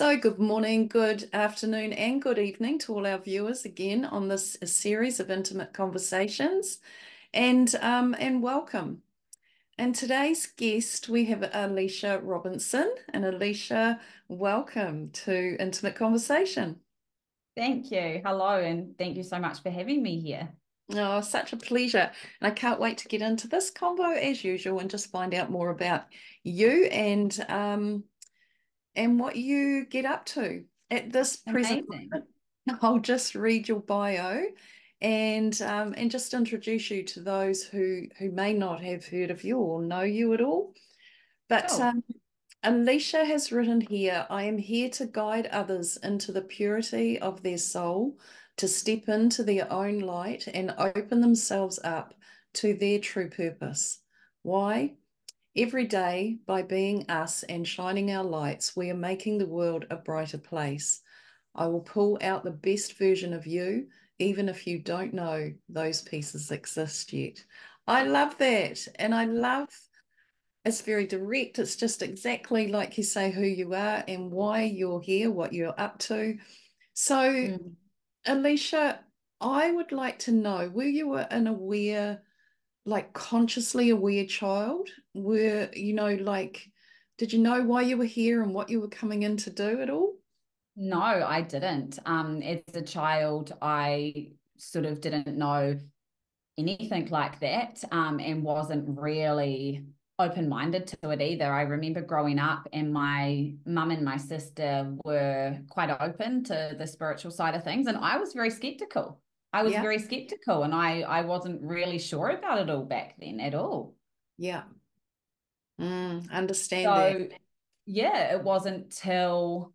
So, good morning, good afternoon, and good evening to all our viewers again on this series of intimate conversations, and welcome. And today's guest, we have Alisha Robinson, and Alisha, welcome to Intimate Conversation. Thank you. Hello, and thank you so much for having me here. Oh, such a pleasure. And I can't wait to get into this convo as usual and just find out more about you and what you get up to at this present Amazing. moment. I'll just read your bio and just introduce you to those who may not have heard of you or know you at all. But Cool. Alicia has written here, I am here to guide others into the purity of their soul, to step into their own light and open themselves up to their true purpose. Why? Every day, by being us and shining our lights, we are making the world a brighter place. I will pull out the best version of you, even if you don't know those pieces exist yet. I love that. And I love it's very direct. It's just exactly like you say who you are and why you're here, what you're up to. So, Mm. Alicia, I would like to know, were you an aware, like consciously aware child? Did you know why you were here and what you were coming in to do at all? No, I didn't. As a child, I sort of didn't know anything like that, and wasn't really open-minded to it either. I remember growing up, and my mum and my sister were quite open to the spiritual side of things, and I was very skeptical. I was Yeah, very skeptical, and I wasn't really sure about it all back then at all. yeah. Understand that. So yeah, it wasn't till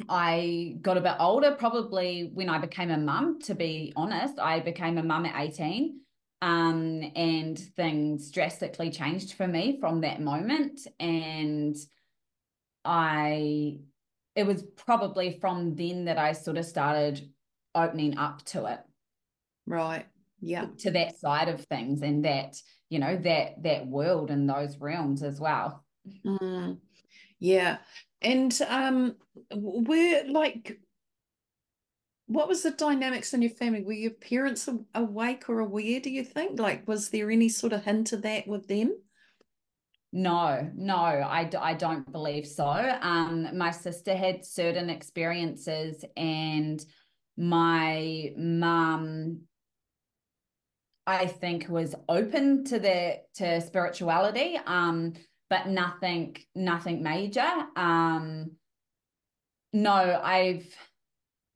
I got a bit older, probably when I became a mum, to be honest. I became a mum at 18. And things drastically changed for me from that moment. And I, it was probably from then that I sort of started opening up to it, Right. Yeah. to that side of things, and that, that world and those realms as well. Mm, yeah. And were like, what was the dynamics in your family? Were your parents awake or aware, do you think? Like, was there any sort of hint of that with them? No, no, I don't believe so. My sister had certain experiences, and my mum, I think, was open to to spirituality, but nothing major. No, I've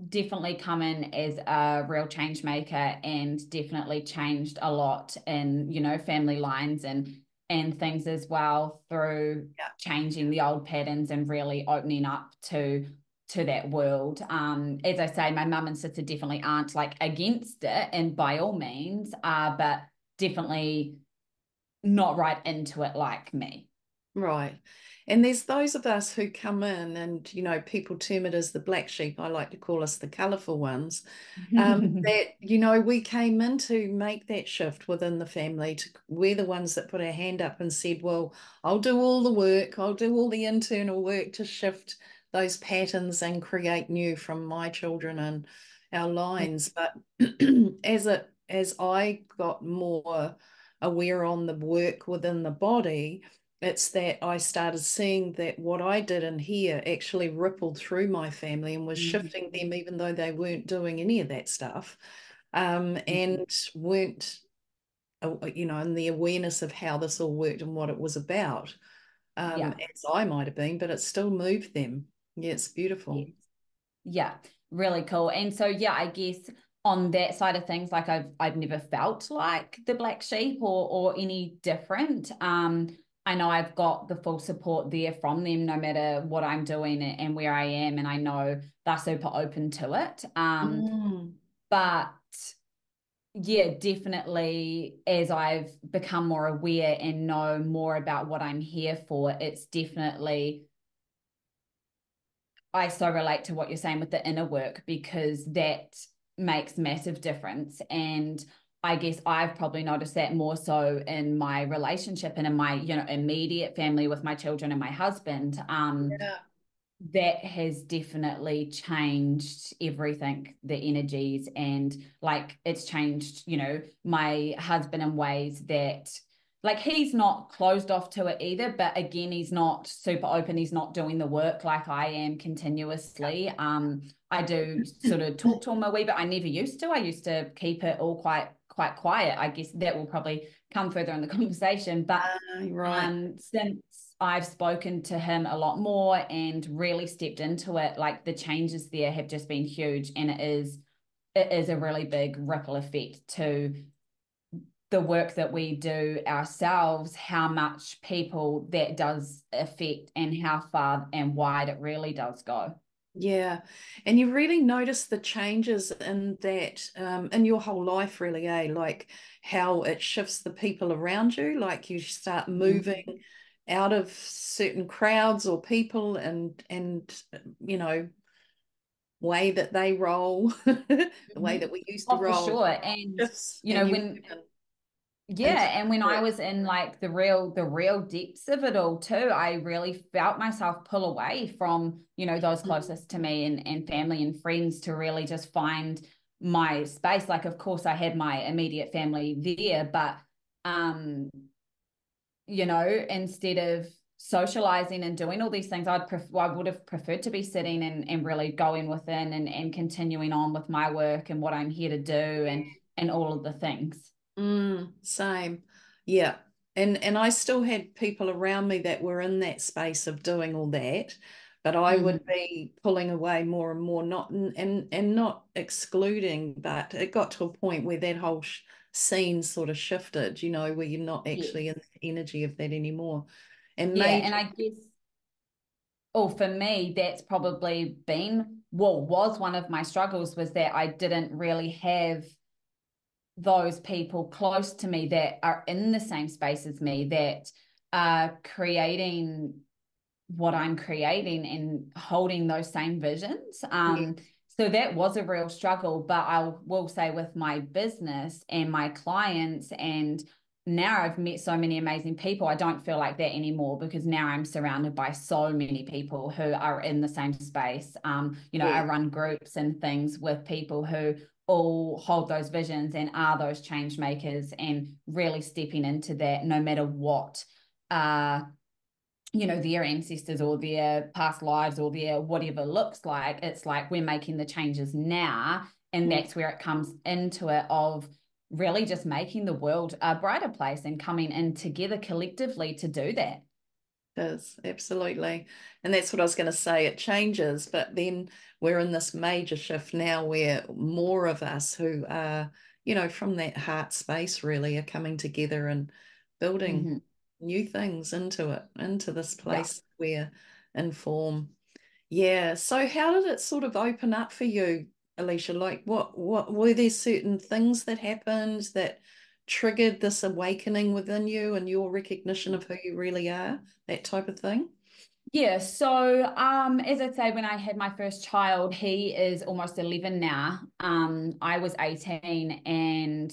definitely come in as a real change maker, and definitely changed a lot in, family lines and things as well, through Yeah. changing the old patterns and really opening up to that world. As I say, my mum and sister definitely aren't like against it, and by all means, but definitely not right into it like me. Right. And there's those of us who come in and, people term it as the black sheep. I like to call us the colourful ones. That, we came in to make that shift within the family. We're the ones that put our hand up and said, well, I'll do all the work. I'll do all the internal work to shift those patterns and create new from my children and our lines. But as I got more aware on the work within the body, it's that I started seeing that what I did in here actually rippled through my family and was shifting them, even though they weren't doing any of that stuff, and weren't, in the awareness of how this all worked and what it was about, Yeah. as I might have been, but it still moved them. Yeah, it's beautiful. Yes. Yeah, really cool. And so yeah, I guess on that side of things, like I've never felt like the black sheep or any different. I know I've got the full support there from them, no matter what I'm doing and where I am, and I know they're super open to it. Mm, But yeah, definitely, as I've become more aware and know more about what I'm here for, it's definitely, I so relate to what you're saying with the inner work, because that makes massive difference. And I guess I've probably noticed that more so in my relationship and in my, immediate family with my children and my husband. yeah. that has definitely changed everything, the energies, and like it's changed, my husband in ways that, like, he's not closed off to it either, but again, he's not super open. He's not doing the work like I am continuously. I do sort of talk to him a wee bit. I never used to. I used to keep it all quite quiet. I guess that will probably come further in the conversation, but Right. since I've spoken to him a lot more and really stepped into it, like the changes there have just been huge. And it is a really big ripple effect to the work that we do ourselves, how much people that does affect and how far and wide it really does go. Yeah. And you really notice the changes in that, in your whole life, really, eh? Like how it shifts the people around you. Like you start moving Mhm. out of certain crowds or people and you know, way that they roll, the way Mhm. that we used to Oh, for roll sure. And shifts and you when move into yeah, and when I it. was in like the real depths of it all too, I really felt myself pull away from, those closest to me and family and friends to really just find my space. Like, of course, I had my immediate family there, but um, instead of socializing and doing all these things, I would have preferred to be sitting and really going within and continuing on with my work and what I'm here to do and all of the things. Same. Yeah. And I still had people around me that were in that space of doing all that, but I would Mhm. be pulling away more and more, not and not excluding, but it got to a point where that whole scene sort of shifted, where you're not actually in Yes. the energy of that anymore. And Yeah, made and I guess, oh, for me, that's probably been, well, was one of my struggles was that I didn't really have those people close to me that are in the same space as me that are creating what I'm creating and holding those same visions. yeah, So that was a real struggle, but I will say with my business and my clients, and now I've met so many amazing people, I don't feel like that anymore because now I'm surrounded by so many people who are in the same space. I yeah. run groups and things with people who all hold those visions and are those change makers and really stepping into that no matter what uh their ancestors or their past lives or their whatever looks like. It's like we're making the changes now. And Mm. that's where it comes into it of really just making the world a brighter place and coming in together collectively to do that. Is absolutely. And that's what I was going to say. It changes, but then we're in this major shift now where more of us who are, from that heart space really are coming together and building Mm-hmm. new things into it, into this Yeah. place where inform. Yeah. So how did it sort of open up for you, Alicia? Like what were there certain things that happened that triggered this awakening within you and your recognition of who you really are, that type of thing? Yeah, so as I say, when I had my first child, he is almost 11 now. I was 18, and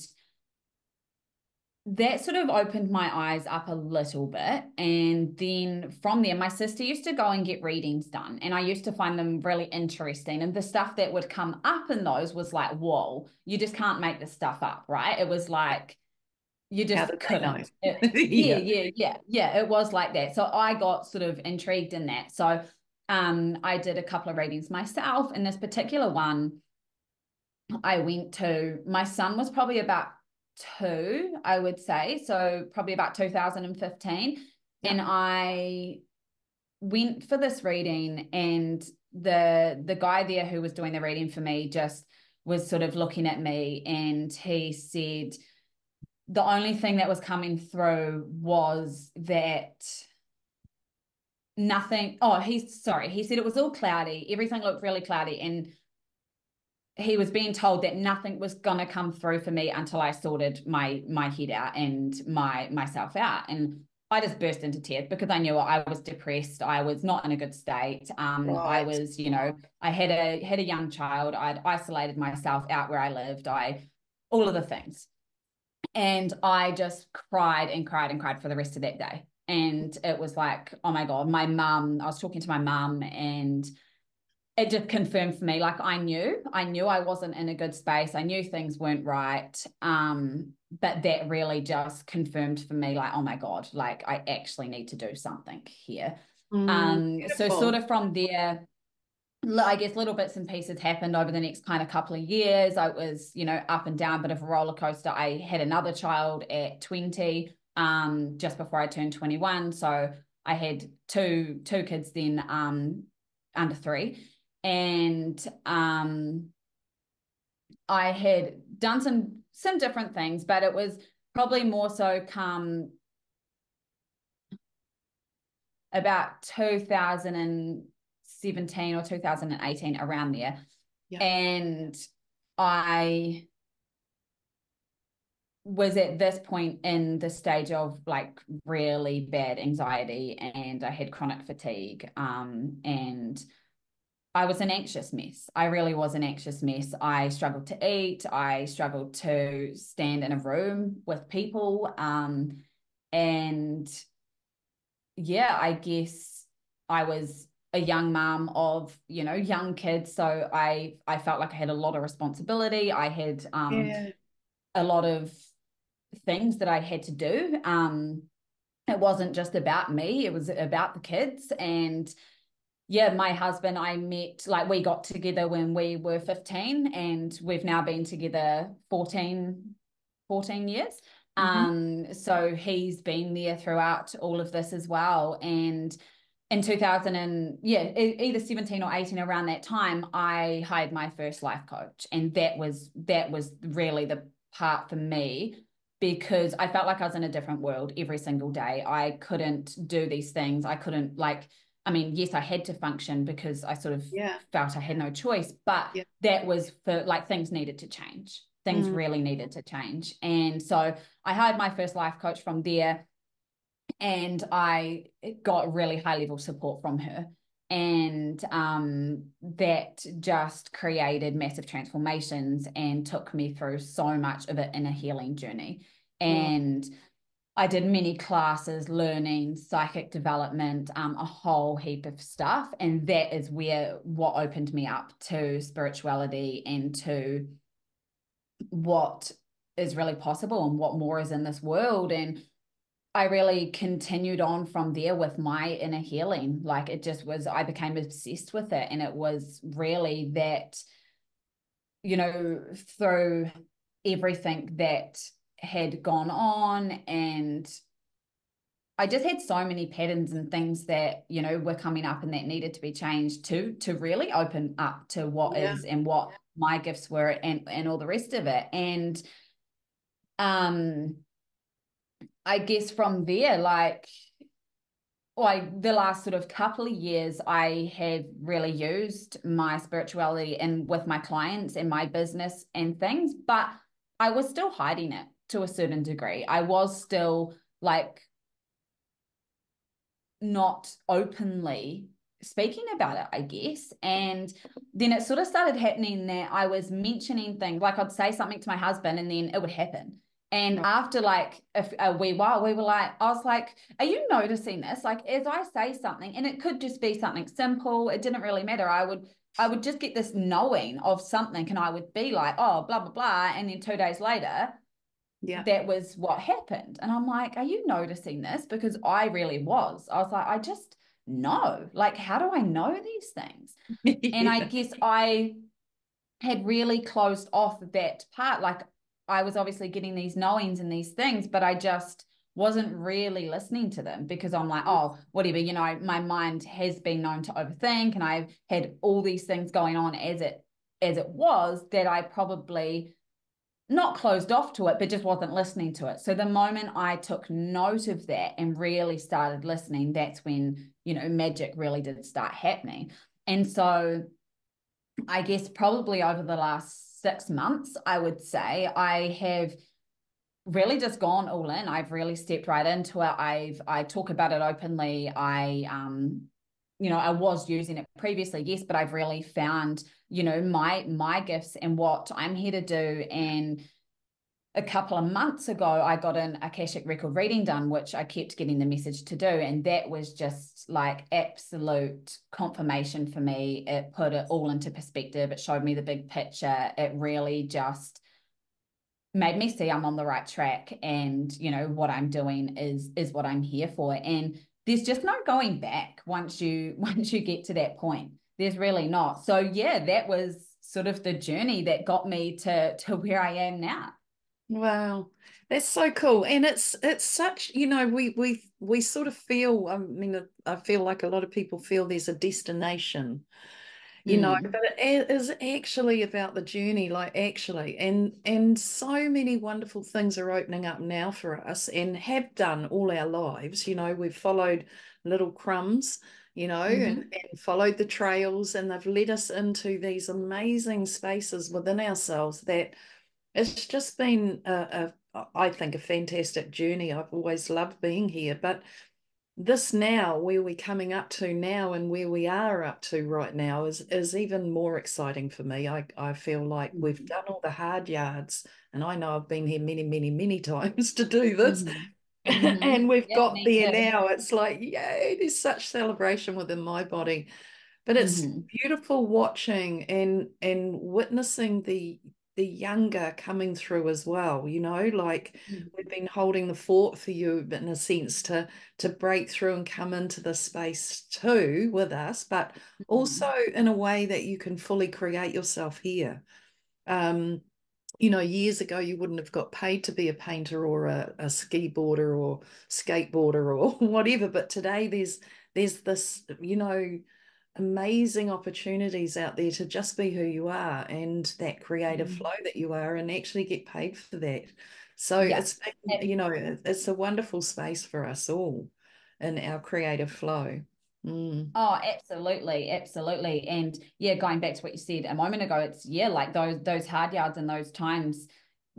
that sort of opened my eyes up a little bit. And then from there, my sister used to go and get readings done, and I used to find them really interesting. And the stuff that would come up in those was like, whoa, you just can't make this stuff up, right? It was like, you How just did they know? couldn't. Yeah, Yeah. yeah, it was like that. So I got sort of intrigued in that. So I did a couple of readings myself. And this particular one, I went to, my son was probably about two, I would say. So probably about 2015. Yeah. And I went for this reading, and the guy there who was doing the reading for me just was sort of looking at me, and he said the only thing that was coming through was that nothing. Oh, he's sorry. He said it was all cloudy. Everything looked really cloudy. And he was being told that nothing was going to come through for me until I sorted my head out and myself out. And I just burst into tears because I knew I was depressed. I was not in a good state. I Right. was, I had a young child. I'd isolated myself out where I lived. All of the things. And I just cried and cried and cried for the rest of that day. And it was like, oh my God, my mum, I was talking to my mum, and it just confirmed for me, like I knew I wasn't in a good space. I knew things weren't right. But that really just confirmed for me, like, oh my God, like I actually need to do something here. So sort Beautiful. of from there, I guess little bits and pieces happened over the next kind of couple of years. I was, up and down, bit of a roller coaster. I had another child at 20, just before I turned 21. So I had two kids then, under 3. And I had done some different things, but it was probably more so come about 2017 or 2018, around there. Yeah. And I was at this point in the stage of like really bad anxiety, and I had chronic fatigue, and I was an anxious mess. I really was an anxious mess. I struggled to eat. I struggled to stand in a room with people. And yeah, I guess I was a young mom of, young kids. So I felt like I had a lot of responsibility. I had Yeah. a lot of things that I had to do. It wasn't just about me, it was about the kids. And yeah, my husband, I met, like, we got together when we were 15, and we've now been together 14 years. Hmm. So he's been there throughout all of this as well. And in 2000 and yeah, either 17 or 18, around that time, I hired my first life coach. And that was really the part for me, because I felt like I was in a different world every single day. I couldn't do these things. I couldn't, like, I mean, yes, I had to function because I sort of Yeah. felt I had no choice, but Yeah. that was for, like, things needed to change. Things Mm. really needed to change. And so I hired my first life coach from there, and I got really high level support from her. And that just created massive transformations and took me through so much of it in a healing journey. Wow. And I did many classes learning psychic development, a whole heap of stuff. And that is where what opened me up to spirituality and to what is really possible and what more is in this world. And I really continued on from there with my inner healing. Like, it just was, I became obsessed with it. And it was really that, through everything that had gone on, and I just had so many patterns and things that, were coming up and that needed to be changed to really open up to what Yeah. is and what my gifts were, and all the rest of it. And um I guess from there, like the last sort of couple of years, I have really used my spirituality and with my clients and my business and things, but I was still hiding it to a certain degree. I was still, like, not openly speaking about it, I guess. And then it sort of started happening that I was mentioning things, like I'd say something to my husband and then it would happen. And Right. after like a wee while, I was like, are you noticing this? Like, as I say something, and it could just be something simple, it didn't really matter. I would just get this knowing of something, and I would be like, oh, blah, blah, blah. And then 2 days later, Yeah. that was what happened. And I'm like, are you noticing this? Because I really was. I was like, I just know. Like, how do I know these things? And I Yeah. guess I had really closed off that part. Like, I was obviously getting these knowings and these things, but I just wasn't really listening to them, because I'm like, oh, whatever, my mind has been known to overthink, and I've had all these things going on as it was, that I probably not closed off to it, but just wasn't listening to it. So the moment I took note of that and really started listening, that's when, magic really did start happening. And so I guess probably over the last 6 months, I would say I have really just gone all in. I've really stepped right into it. I talk about it openly. I was using it previously, yes, but I've really found, my gifts and what I'm here to do. And a couple of months ago, I got an Akashic record reading done, which I kept getting the message to do. And that was just like absolute confirmation for me. It put it all into perspective. It showed me the big picture. It really just made me see I'm on the right track, and what I'm doing is what I'm here for. And there's just no going back once you once you get to that point. There's really not. So yeah, that was sort of the journey that got me to where I am now. Wow, that's so cool. And it's such, we sort of feel, I mean, I feel like a lot of people feel there's a destination, Mm, but it is actually about the journey, like actually. And so many wonderful things are opening up now for us and have done all our lives. We've followed little crumbs, mm-hmm, and followed the trails, and they've led us into these amazing spaces within ourselves that it's just been I think, a fantastic journey. I've always loved being here, but this now, where we're coming up to now and where we are up to right now is even more exciting for me. I feel like we've mm-hmm, done all the hard yards, and I know I've been here many, many, many times to do this. mm-hmm, mm-hmm. And we've Yeah, got me there too. now. It's like, yay, there's such celebration within my body. But it's Mm-hmm, beautiful watching and witnessing the younger coming through as well, like we've been holding the fort for you in a sense to break through and come into the space too with us, but also mm-hmm, in a way that you can fully create yourself here. Um, years ago, you wouldn't have got paid to be a painter or a ski boarder or skateboarder or whatever. But today, there's this, amazing opportunities out there to just be who you are and that creative mm-hmm. flow that you are and actually get paid for that. So Yeah. it's been, it's a wonderful space for us all in our creative flow. Mm. Oh, absolutely, absolutely. And yeah, going back to what you said a moment ago, it's yeah, like those hard yards and those times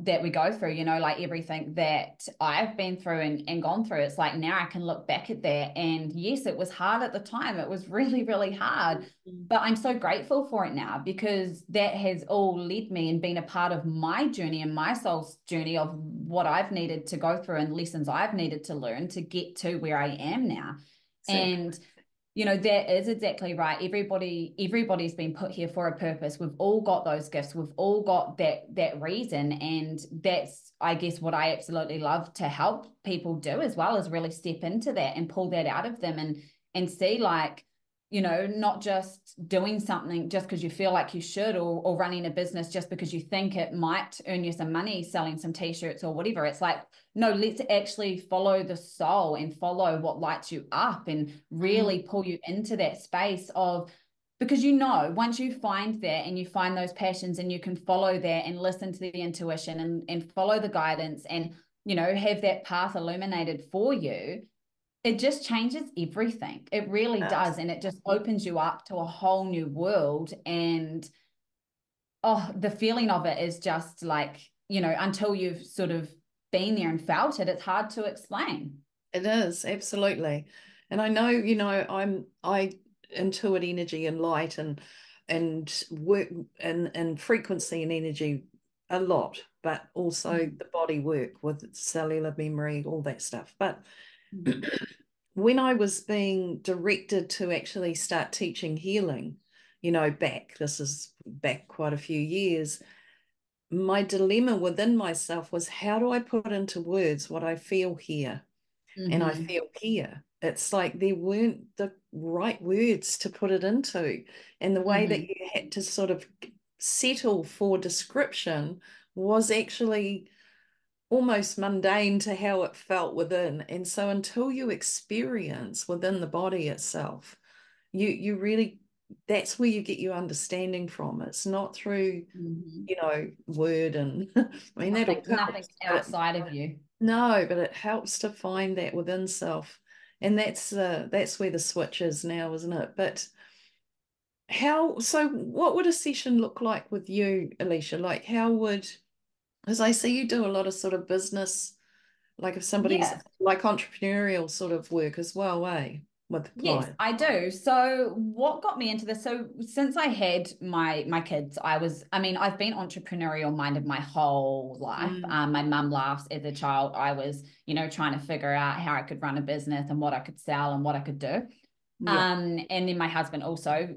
that we go through, like everything that I've been through and gone through. It's like now I can look back at that. And yes, it was hard at the time. It was really, really hard. Mm. But I'm so grateful for it now because that has all led me and been a part of my journey and my soul's journey of what I've needed to go through and lessons I've needed to learn to get to where I am now. Exactly. And that is exactly right. Everybody's been put here for a purpose. We've all got those gifts. We've all got that reason. And that's, I guess, what I absolutely love to help people do as well, is really step into that and pull that out of them and see, like, not just doing something just because you feel like you should, or running a business just because you think it might earn you some money selling some t-shirts or whatever. It's like, no, let's actually follow the soul and follow what lights you up and Mm. really pull you into that space of, because once you find that and you find those passions and you can follow that and listen to the intuition and follow the guidance and have that path illuminated for you, it just changes everything. It really does. And it just opens you up to a whole new world. And oh, the feeling of it is just like, until you've sort of been there and felt it, it's hard to explain. It is, absolutely. And I know, I intuit energy and light and work and frequency and energy a lot, but also Mm, the body work with cellular memory, all that stuff. But mm, when I was being directed to actually start teaching healing, this is back quite a few years, my dilemma within myself was, how do I put into words what I feel here? And I mm-hmm, feel here. It's like there weren't the right words to put it into. And the way that mm-hmm, you had to sort of settle for description was actually almost mundane to how it felt within. And so until you experience within the body itself, you really, that's where you get your understanding from. It's not through, mm-hmm. word and I mean that all Nothing helps, but outside of you. no, but it helps to find that within self. And that's where the switch is now, isn't it? But so what would a session look like with you, Alisha? Like because I see you do a lot of sort of business, like if somebody's Yeah. like entrepreneurial sort of work as well, eh? with Yes, clients? I do. So what got me into this? So since I had my kids, I mean, I've been entrepreneurial minded my whole life. Mm, My mum laughs as a child. I was, trying to figure out how I could run a business and what I could sell and what I could do. yeah. And then my husband also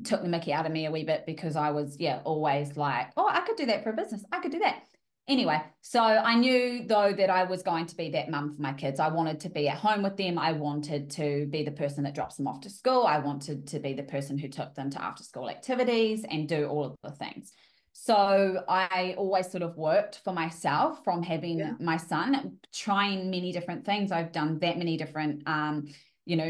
took the mickey out of me a wee bit because I was, yeah, always like, oh, I could do that for a business. I could do that. Anyway, so I knew though that I was going to be that mum for my kids. I wanted to be at home with them. I wanted to be the person that drops them off to school. I wanted to be the person who took them to after school activities and do all of the things. So I always sort of worked for myself from having Yeah. my son, trying many different things. I've done that many different,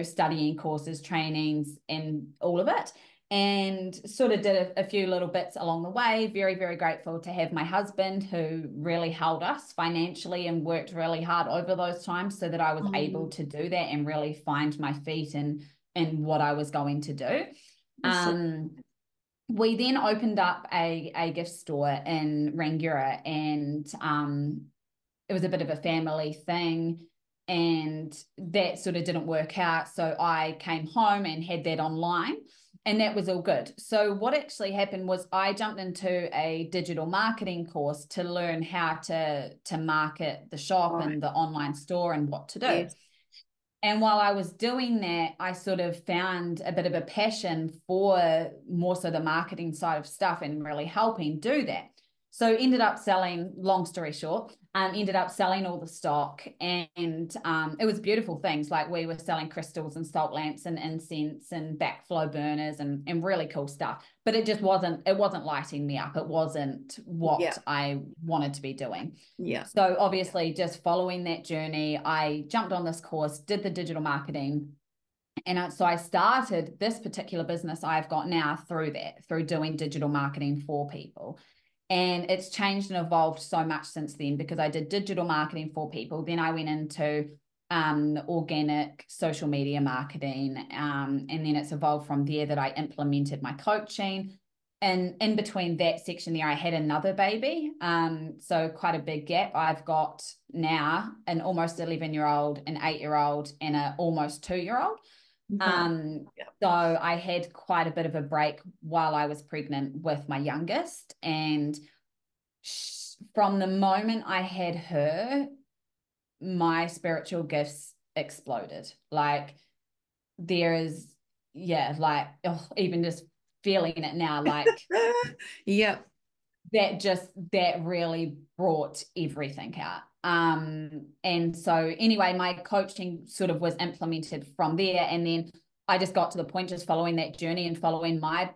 studying courses, trainings, and all of it, and sort of did a few little bits along the way. Very, very grateful to have my husband who really held us financially and worked really hard over those times so that I was able Mm, to do that and really find my feet in what I was going to do. so, We then opened up a gift store in Rangiora, and it was a bit of a family thing, and that sort of didn't work out. So I came home and had that online, and that was all good. So what actually happened was I jumped into a digital marketing course to learn how to market the shop right. and the online store and what to do. Yes. And while I was doing that, I sort of found a bit of a passion for more so the marketing side of stuff and really helping do that. So ended up selling, long story short, ended up selling all the stock, and it was beautiful things. Like we were selling crystals and salt lamps and incense and backflow burners and really cool stuff. But it wasn't lighting me up. It wasn't what Yeah. I wanted to be doing. Yeah. So obviously just following that journey, I jumped on this course, did the digital marketing. And so I started this particular business I've got now through that, through doing digital marketing for people. And it's changed and evolved so much since then because I did digital marketing for people. Then I went into organic social media marketing. And then it's evolved from there that I implemented my coaching. And in between that section there, I had another baby. So quite a big gap. I've got now an almost 11-year-old, an 8-year-old, and an almost 2-year-old. Right. Um, Yeah. so I had quite a bit of a break while I was pregnant with my youngest. And from the moment I had her, my spiritual gifts exploded. Like there is, yeah, like even just feeling it now, like Yeah. that really brought everything out. And so anyway, my coaching sort of was implemented from there. And then I just got to the point just following that journey and following my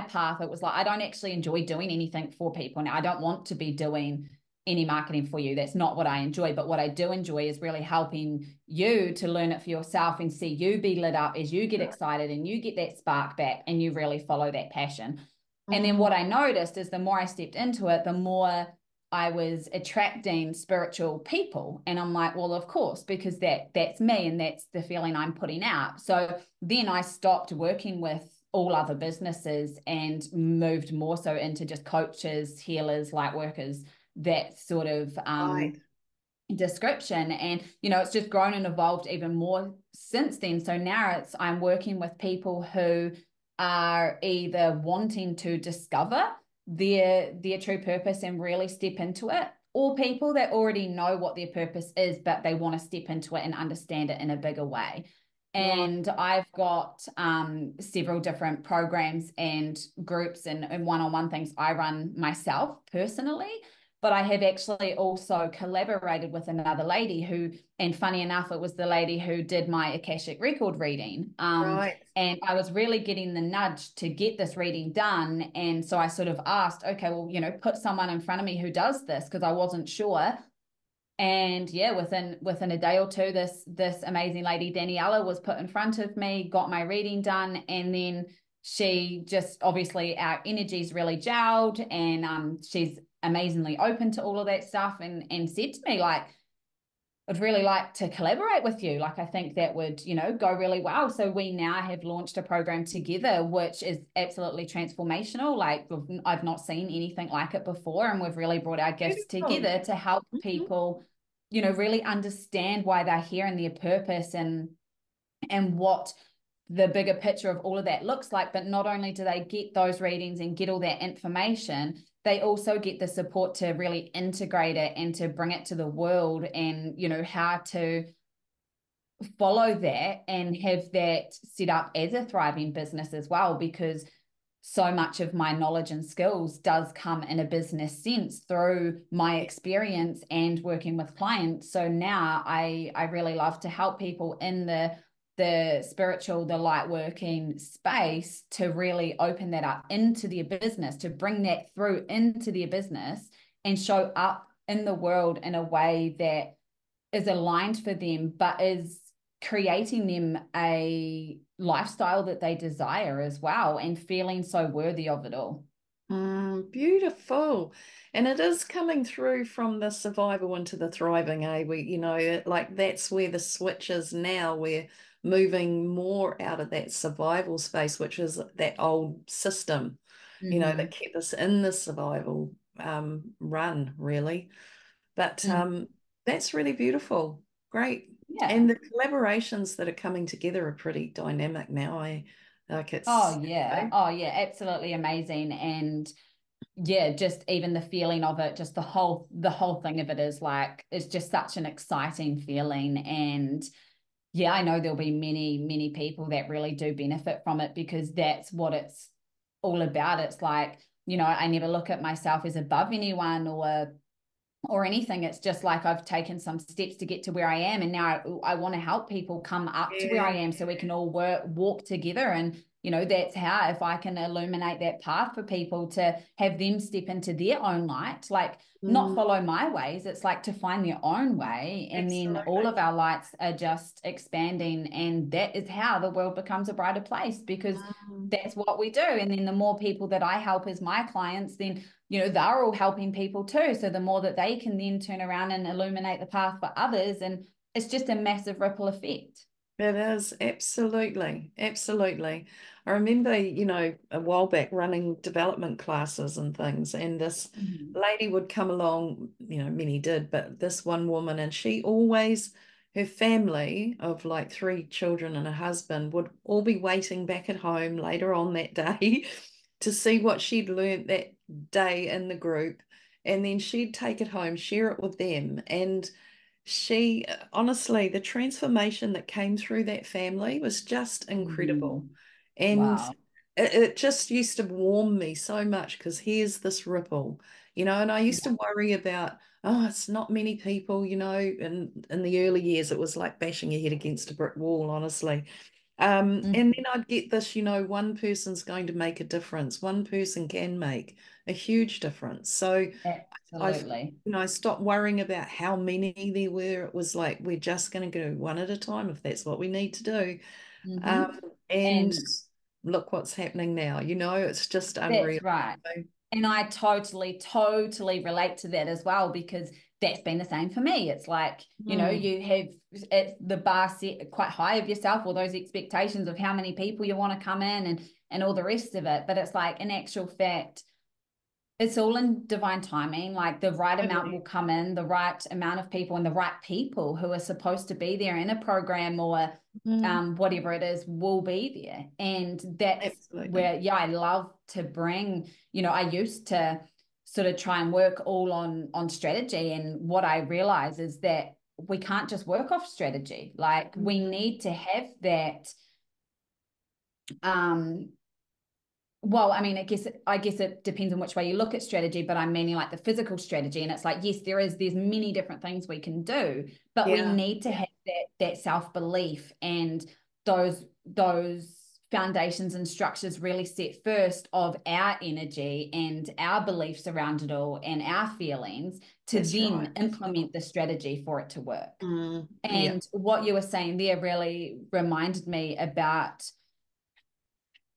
path. It was like, I don't actually enjoy doing anything for people now. I don't want to be doing any marketing for you. That's not what I enjoy. But what I do enjoy is really helping you to learn it for yourself and see you be lit up as you get excited and you get that spark back and you really follow that passion. And then Mm, what I noticed is the more I stepped into it, the more I was attracting spiritual people. And I'm like, well, of course, because that's me and that's the feeling I'm putting out. So then I stopped working with all other businesses and moved more so into just coaches, healers, light workers, that sort of right. description. And it's just grown and evolved even more since then. So now I'm working with people who are either wanting to discover their true purpose and really step into it, or people that already know what their purpose is but they want to step into it and understand it in a bigger way. Right. And I've got several different programs and groups and one-on-one things I run myself personally, but I have actually also collaborated with another lady who, and funny enough, it was the lady who did my Akashic record reading. Right. And I was really getting the nudge to get this reading done. And so I sort of asked, okay, well, put someone in front of me who does this because I wasn't sure. And yeah, within a day or two, this amazing lady Daniela was put in front of me, got my reading done, and then she just, obviously our energies really gelled, and she's amazingly open to all of that stuff, and said to me like, I'd really like to collaborate with you. Like I think that would go really well. So we now have launched a program together, which is absolutely transformational. Like I've not seen anything like it before, and we've really brought our gifts Beautiful. together to help Mhm. people really understand why they're here and their purpose, and and what the bigger picture of all of that looks like. But not only do they get those readings and get all that information, they also get the support to really integrate it and to bring it to the world, and how to follow that and have that set up as a thriving business as well, because so much of my knowledge and skills does come in a business sense through my experience and working with clients. So now I really love to help people in the spiritual, the light working space, to really open that up into their business, to bring that through into their business and show up in the world in a way that is aligned for them, but is creating them a lifestyle that they desire as well, and feeling so worthy of it all. Beautiful. And it is coming through from the survival into the thriving, eh? Like that's where the switch is now. We're moving more out of that survival space, which is that old system, that kept us in the survival run, really. But that's really beautiful. Great. Yeah. And the collaborations that are coming together are pretty dynamic now. I like it's. Oh yeah, absolutely amazing. And yeah, just even the feeling of it, just the whole thing of it is like, it's just such an exciting feeling. And yeah, I know there'll be many people that really do benefit from it, because that's what it's all about. It's like, I never look at myself as above anyone or anything. It's just like I've taken some steps to get to where I am, and now I want to help people come up to where I Yeah. am, so we can all walk together. And that's how, if I can illuminate that path for people to have them step into their own light, like not Mm, follow my ways, it's like to find their own way, and then all absolutely. of our lights are just expanding, and that is how the world becomes a brighter place, because Mm. that's what we do. And then the more people that I help as my clients, then they're all helping people too. So the more that they can then turn around and illuminate the path for others, and it's just a massive ripple effect. It is absolutely, absolutely. I remember, a while back running development classes and things, and this Mhm. lady would come along, many did, but this one woman, and she always, her family of like three children and a husband would all be waiting back at home later on that day to see what she'd learnt that day in the group. And then she'd take it home, share it with them. And she, honestly, the transformation that came through that family was just incredible. Mhm. And Wow. it just used to warm me so much, because here's this ripple, and I used to Yeah. worry about, oh, it's not many people, in the early years, it was like bashing your head against a brick wall, honestly. And Mhm. then I'd get this, one person's going to make a difference. One person can make a huge difference. So I've, Absolutely. I stopped worrying about how many there were. It was like, we're just going to go one at a time if that's what we need to do. Um, Hmm. and And look what's happening now. It's just unreal. that's right. So, And I totally relate to that as well, because that's been the same for me. It's like, mm, you have the bar set quite high of yourself, or those expectations of how many people you want to come in, and all the rest of it. But it's like, in actual fact, it's all in divine timing. Like the right amount will totally. come in, the right amount of people, and the right people who are supposed to be there in a program, or Mm, whatever it is, will be there. And that's absolutely. where, yeah, I love to bring, I used to sort of try and work all on strategy. And what I realize is that we can't just work off strategy. Like we Mm, need to have that um well, I mean, I guess it depends on which way you look at strategy, but I'm meaning like the physical strategy. And it's like, yes, there's many different things we can do, but we yeah. need to have that self-belief, and those foundations and structures really set first of our energy and our beliefs around it all, and our feelings, to That's right. then implement the strategy for it to work. Yeah. And what you were saying there really reminded me about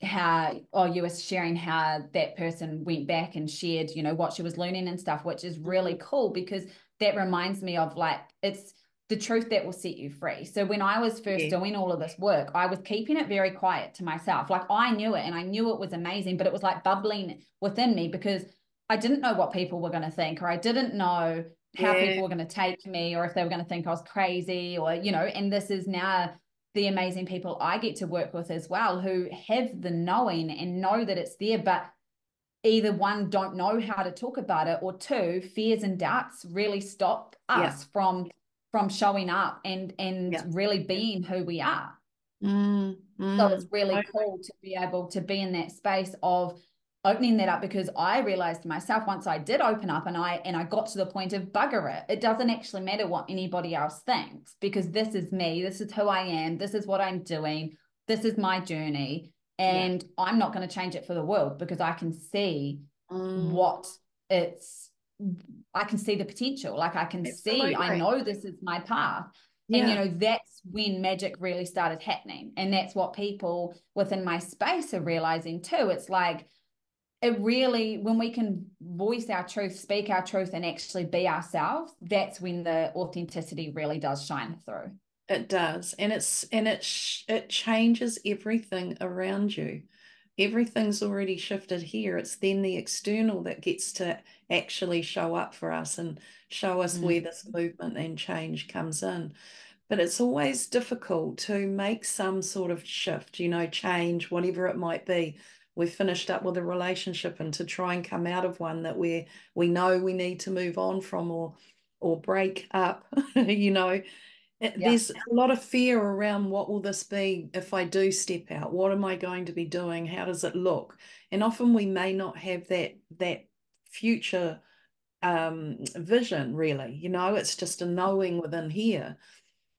how, oh, you were sharing how that person went back and shared, what she was learning and stuff, which is really Mm, cool, because that reminds me of, like, it's the truth that will set you free. So when I was first yeah. doing all of this work, I was keeping it very quiet to myself. Like I knew it and I knew it was amazing, but it was like bubbling within me, because I didn't know what people were going to think, or I didn't know how Yeah. people were going to take me, or if they were going to think I was crazy, or, and this is now the amazing people I get to work with as well, who have the knowing and know that it's there, but either one, don't know how to talk about it, or two, fears and doubts really stop Yeah. us from showing up and Yeah. really being who we are. Mm, So it's mm. really Totally. cool to be able to be in that space of opening that up, because I realized myself, once I did open up and I got to the point of bugger it. It doesn't actually matter what anybody else thinks, because this is me, this is who I am, this is what I'm doing, this is my journey, Yeah. and I'm not going to change it for the world, because I can see Mm, what it's I can see the potential. Like I can see, I absolutely. know this is my path. And, Yeah. that's when magic really started happening. And that's what people within my space are realizing too. It's like, it really, when we can voice our truth, speak our truth, and actually be ourselves, that's when the authenticity really does shine through. It does. And it changes everything around you. Everything's already shifted here. It's then the external that gets to actually show up for us and show us where Mm. this movement and change comes in. But it's always difficult to make some sort of shift, change, whatever it might be. We've finished up with a relationship, and to try and come out of one that we know we need to move on from, or break up, Yeah, there's a lot of fear around, what will this be if I do step out? What am I going to be doing? How does it look? And often we may not have that future vision, really. It's just a knowing within here.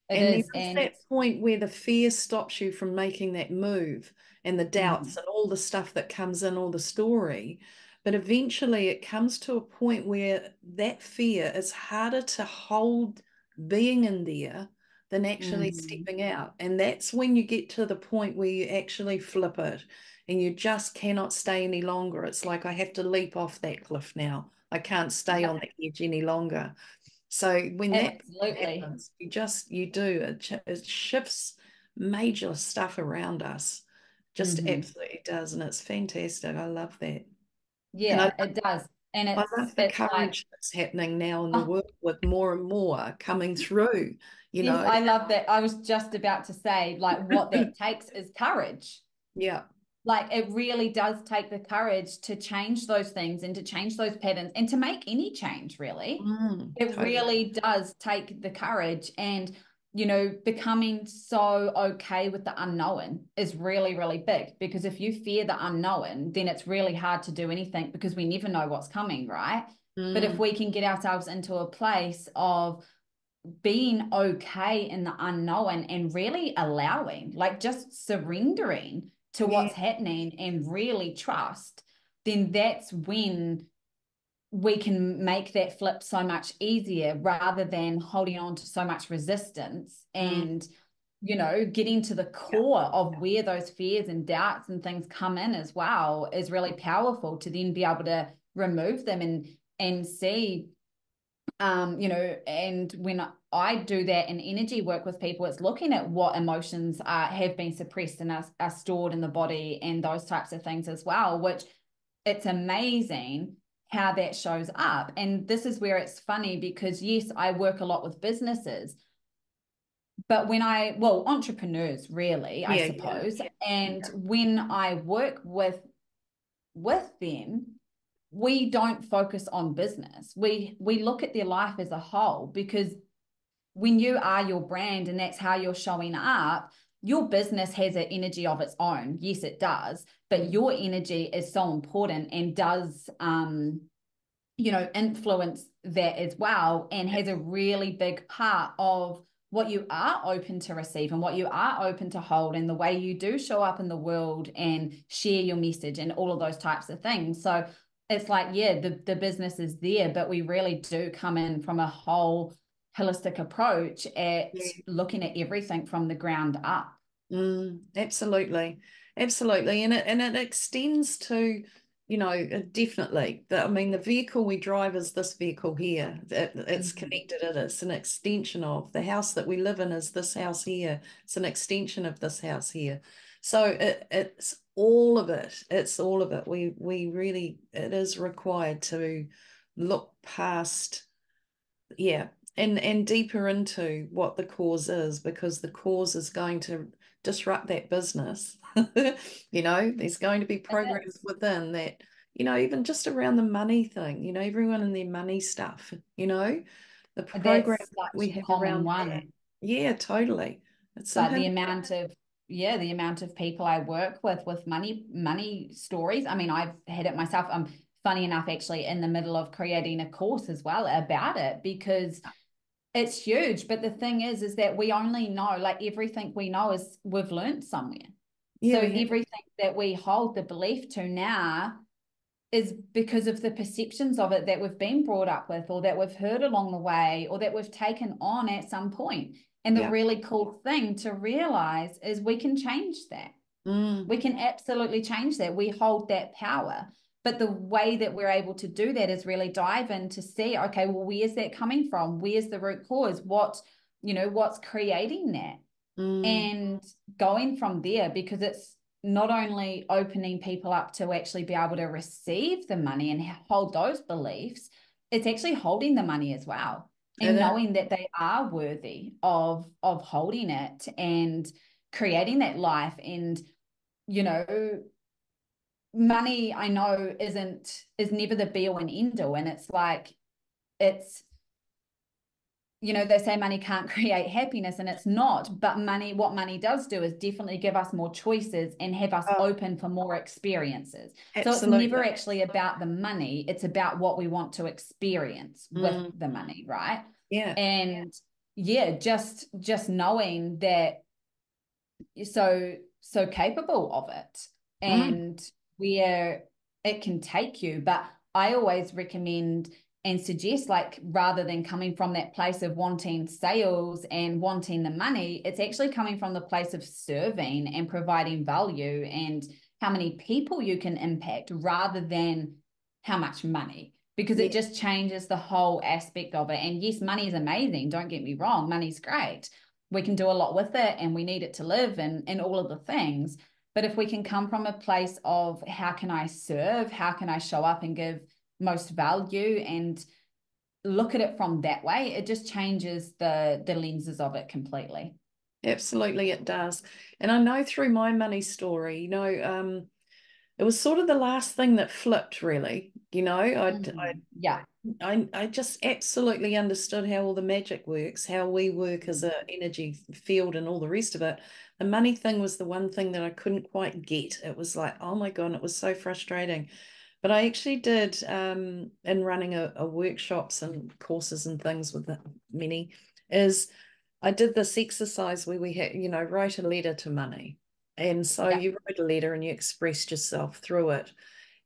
it And there is. is And that point where the fear stops you from making that move, and the doubts mhm, and all the stuff that comes in, all the story. But eventually it comes to a point where that fear is harder to hold being in there than actually mhm. stepping out. And that's when you get to the point where you actually flip it and you just cannot stay any longer. It's like, I have to leap off that cliff now. I can't stay Yeah, on the edge any longer. So when that absolutely. happens, you do it shifts major stuff around us. Just Hmm. absolutely does, and it's fantastic. I love that, and Yeah, it does. And I it's love the it's like, courage that's happening now in the oh, world, with more and more coming through. You yes, know, I love that. I was just about to say, like, what that takes is courage. yeah, Like it really does take the courage to change those things and to change those patterns and to make any change, really. It totally. really does take the courage. And, becoming so okay with the unknown is really, really big, because if you fear the unknown, then it's really hard to do anything, because we never know what's coming, right? But if Mm, we can get ourselves into a place of being okay in the unknown and really allowing, like just surrendering to yeah, what's happening and really trust, then that's when we can make that flip so much easier, rather than holding on to so much resistance mm, and getting to the yeah, core of where those fears and doubts and things come in as well is really powerful, to then be able to remove them and see, and when I do that in energy work with people, it's looking at what emotions have been suppressed and are stored in the body and those types of things as well, which it's amazing how that shows up. And this is where it's funny, because yes, I work a lot with businesses, but entrepreneurs really, I yeah, yeah, suppose. And yeah. when I work with them, we don't focus on business. We look at their life as a whole, because when you are your brand and that's how you're showing up, your business has an energy of its own. Yes, it does, but your energy is so important and does influence that as well, and has a really big part of what you are open to receive and what you are open to hold, and the way you do show up in the world and share your message and all of those types of things. So it's like, yeah, the business is there, but we really do come in from a whole holistic approach at Yeah. looking at everything from the ground up. Absolutely, absolutely, and it extends to, definitely. I mean, the vehicle we drive is this vehicle here. It's Mhm. connected. It's an extension of the house that we live in. Is this house here? It's an extension of this house here. So it's all of it. It's all of it. We really, it is required to look past, yeah, and deeper into what the cause is, because the cause is going to disrupt that business. There's going to be It programs is. within that, even just around the money thing, everyone and their money stuff, the programs That's that such we a have common around that. one. Yeah, totally. It's so Like the hard. amount of, yeah, the amount of people I work with money stories. I mean, I've had it myself. Funny enough, actually, in the middle of creating a course as well about it, because it's huge. But the thing is that we only know, like, everything we know is we've learned somewhere. Yeah, So we have. everything that we hold the belief to now is because of the perceptions of it that we've been brought up with, or that we've heard along the way, or that we've taken on at some point. And the Yeah. really cool thing to realize is we can change that. Mm, We can absolutely change that. We hold that power. But the way that we're able to do that is really dive in to see, okay, well, where's that coming from? Where's the root cause? What's creating that? mm. And going from there, because it's not only opening people up to actually be able to receive the money and hold those beliefs, it's actually holding the money as well, It and is. knowing that they are worthy of holding it and creating that life. And you know money, I know, is never the be all and end all. And it's like, it's, they say money can't create happiness, and it's not. But what money does do is definitely give us more choices and have us Oh, open for more experiences. So it's never absolutely. actually about the money, it's about what we want to experience with Mm, the money, right? yeah. And yeah, just knowing that you're so capable of it, Mm, and where it can take you. But I always recommend and suggest, like, rather than coming from that place of wanting sales and wanting the money, it's actually coming from the place of serving and providing value and how many people you can impact, rather than how much money, because yeah. it just changes the whole aspect of it. And yes, money is amazing, don't get me wrong, money's great, we can do a lot with it, and we need it to live, and all of the things. But if we can come from a place of, how can I serve, how can I show up and give most value, and look at it from that way, it just changes the lenses of it completely. Absolutely, it does. And I know through my money story, it was sort of the last thing that flipped, really. Yeah. I just absolutely understood how all the magic works, how we work as Mm. a energy field and all the rest of it. The money thing was the one thing that I couldn't quite get. It was like, oh my God, and it was so frustrating. But I actually did in running a workshops and courses and things with many, is I did this exercise where we had, write a letter to money. And so Yeah. you wrote a letter and you expressed yourself through it.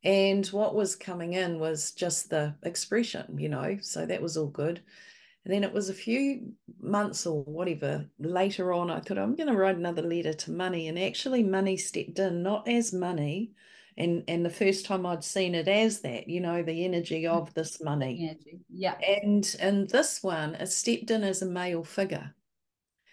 And what was coming in was just the expression, so that was all good. And then it was a few months or whatever later on, I thought, I'm going to write another letter to money. And actually, money stepped in, not as money. And the first time I'd seen it as that, the energy of this money. Energy. Yeah. And this one, it stepped in as a male figure.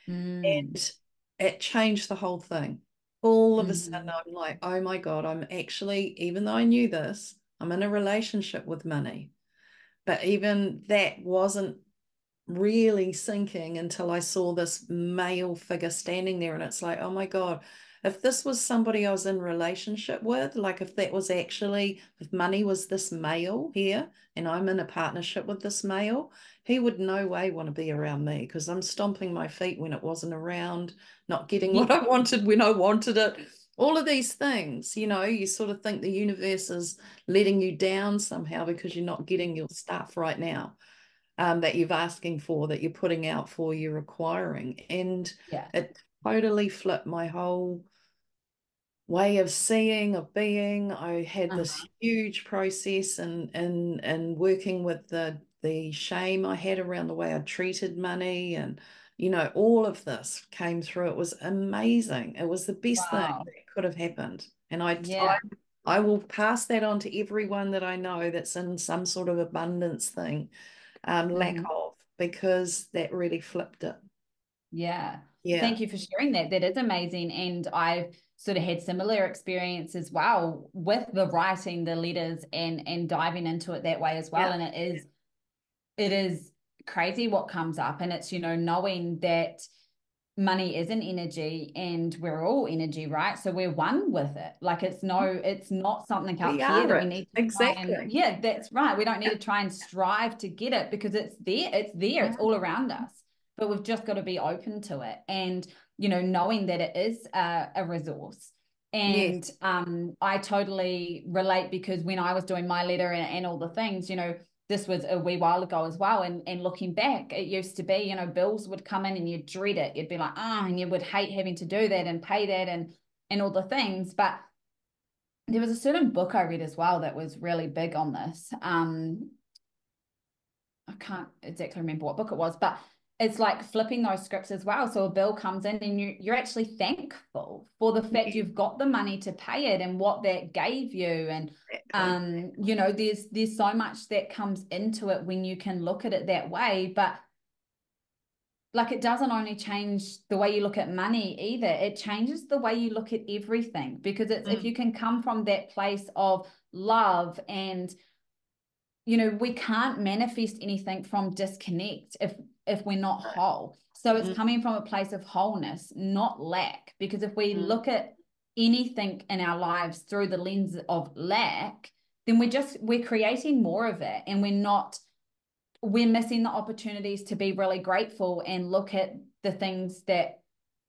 Mm. And it changed the whole thing. All of a sudden, Mm-hmm. I'm like, oh my God, I'm actually, even though I knew this, I'm in a relationship with money. But even that wasn't really sinking until I saw this male figure standing there. And it's like, oh my God, if this was somebody I was in relationship with, like if that was actually, if money was this male here and I'm in a partnership with this male, he would no way want to be around me because I'm stomping my feet when it wasn't around, not getting what Yeah. I wanted when I wanted it. All of these things, you sort of think the universe is letting you down somehow because you're not getting your stuff right now, that you're asking for, that you're putting out for, you're requiring. And Yeah. it totally flipped my whole way of seeing, of being. I had this Uh-huh. huge process and working with the shame I had around the way I treated money, and all of this came through. It was amazing. It was the best thing Wow. that could have happened. And Yeah. I will pass that on to everyone that I know that's in some sort of abundance thing, lack Mm-hmm. of, because that really flipped it. Yeah. Yeah. Thank you for sharing that. That is amazing. And I've sort of had similar experience as well with the writing the letters and diving into it that way as well. Yeah. And it is crazy what comes up. And it's, knowing that money is an energy and we're all energy, right? So we're one with it. Like it's not something We up here are that we it. need to try and, Exactly. yeah, that's right. We don't need Yeah. to try and strive to get it because it's all around us. But we've just got to be open to it. And, knowing that it is a resource. Yes. And I totally relate because when I was doing my letter and all the things, this was a wee while ago as well. And looking back, it used to be, bills would come in and you'd dread it. You'd be like, and you would hate having to do that and pay that and all the things. But there was a certain book I read as well that was really big on this. I can't exactly remember what book it was, but it's like flipping those scripts as well. So a bill comes in and you're actually thankful for the fact Yeah, you've got the money to pay it and what that gave you. And exactly. there's so much that comes into it when you can look at it that way. But like it doesn't only change the way you look at money either. It changes the way you look at everything because it's if Mm. you can come from that place of love and we can't manifest anything from disconnect if we're not whole. So it's Mm. coming from a place of wholeness, not lack. Because if we Mm. look at anything in our lives through the lens of lack, then we're creating more of it, and we're missing the opportunities to be really grateful and look at the things that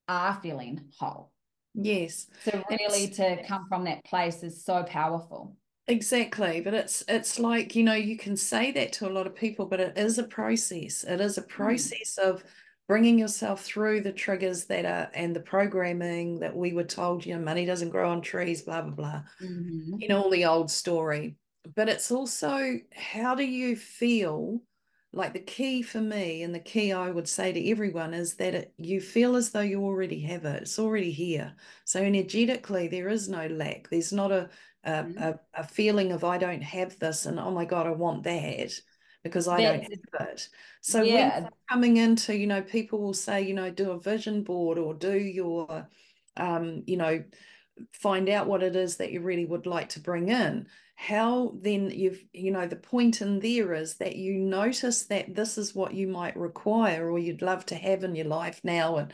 are feeling whole. Yes. So And really to come from that place is so powerful. exactly, but it's like, you can say that to a lot of people, but it is a process. It is a Mm. process of bringing yourself through the triggers that are and the programming that we were told, money doesn't grow on trees, blah, blah, blah. Mm-hmm. All the old story. But it's also how do you feel? Like the key for me, and the key I would say to everyone is that you feel as though you already have it. It's already here. So energetically, there is no lack. There's not a feeling of I don't have this and oh my God, I want that because I don't That's have it. So when yeah. you're coming into, people will say, do a vision board or do your, um, you know, find out what it is that you really would like to bring in. How then the point in there is that you notice that this is what you might require or you'd love to have in your life now, and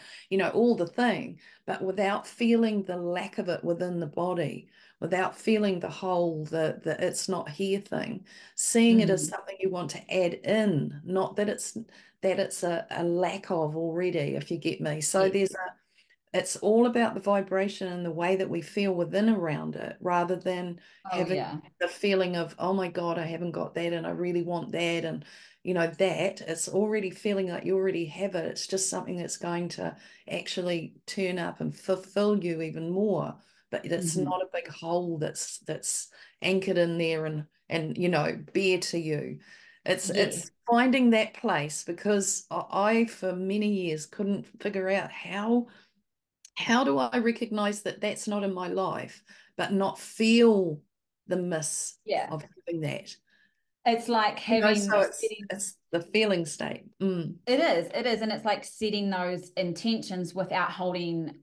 all the thing, but without feeling the lack of it within the body, without feeling the whole, the it's not here thing, seeing it as Mm. something you want to add in, not that it's a lack of already, if you get me. So Yes. it's all about the vibration and the way that we feel within around it rather than Oh having yeah. the feeling of, oh my God, I haven't got that and I really want that. And, that it's already feeling like you already have it. It's just something that's going to actually turn up and fulfill you even more. But it's Hmm. not a big hole that's anchored in there and bare to you. It's Yes. finding that place because I for many years couldn't figure out how do I recognize that that's not in my life, but not feel the miss Yeah. of having that? It's like So having setting it's the feeling state. Mm. it is, and it's like setting those intentions without holding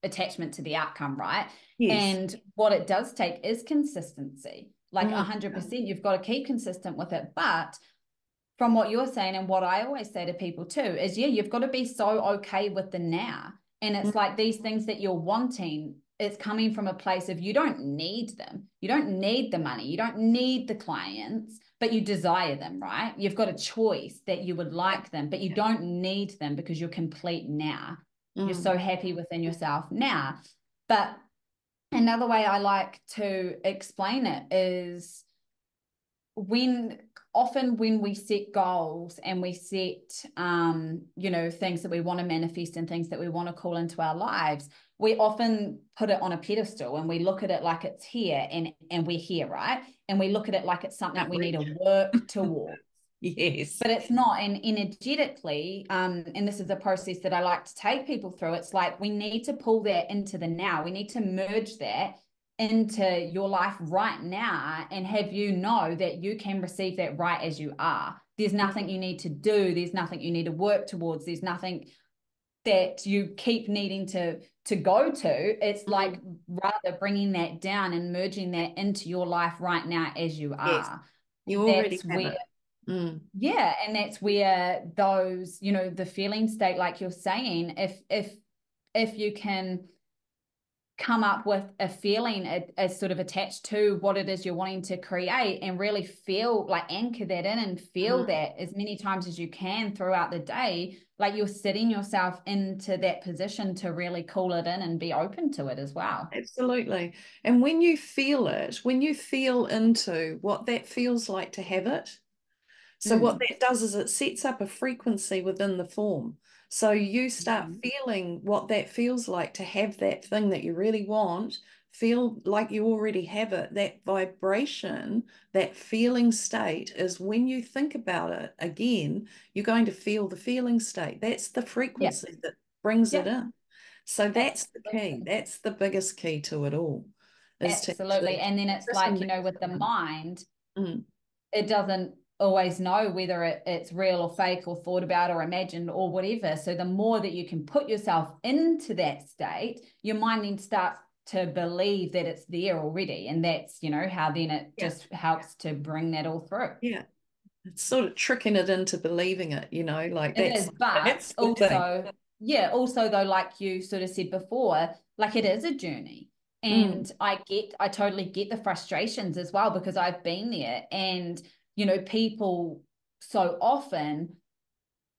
attachment to the outcome, right? Yes. And what it does take is consistency. Like Mm. 100%, you've got to keep consistent with it. But from what you're saying and what I always say to people too is yeah, you've got to be so okay with the now. And Mm. it's like these things that you're wanting, it's coming from a place of you don't need them. You don't need the money. You don't need the clients, but you desire them, right? You've got a choice that you would Yeah. like them, but you don't need them because you're complete now. You're Mm. so happy within yourself now. But another way I like to explain it is when often when we set goals and we set things that we want to manifest and things that we want to call into our lives, we often put it on a pedestal and we look at it like it's here and we're here, right? And we look at it like it's something Can't we need to reach work it. towards, Yes. but it's not. And energetically, and this is a process that I like to take people through, it's like we need to pull that into the now. We need to merge that into your life right now and have you know that you can receive that right as you are. There's nothing you need to do, there's nothing you need to work towards, there's nothing that you keep needing to go to. It's like Mm. rather bringing that down and merging that into your life right now as you Yes. are. You That's already have where it. Mm. Yeah, and that's where those, the feeling state, like you're saying, if you can come up with a feeling as sort of attached to what it is you're wanting to create and really feel like anchor that in and feel Mm. that as many times as you can throughout the day, like you're setting yourself into that position to really call it in and be open to it as well. Absolutely. And when you feel it, when you feel into what that feels like to have it, so what Mm. that does is it sets up a frequency within the form. So you start Mhm. feeling what that feels like to have that thing that you really want, feel like you already have it. That vibration, that feeling state is when you think about it again, you're going to feel the feeling state. That's the Yeah. frequency that brings it Yeah. in. So that's the key. Absolutely. That's the biggest key to it all, is to Absolutely. actually And then it's just like, imagine with the it. mind, Mm, it doesn't always know whether it's real or fake or thought about or imagined or whatever. So the more that you can put yourself into that state, your mind then starts to believe that it's there already. And that's, how then it yeah, just helps to bring that all through. yeah. It's sort of tricking it into believing it, like It is, but that's the thing. also, yeah, also though, like you sort of said before, like it is a journey. Mm, And I totally get the frustrations as well because I've been there. And, people so often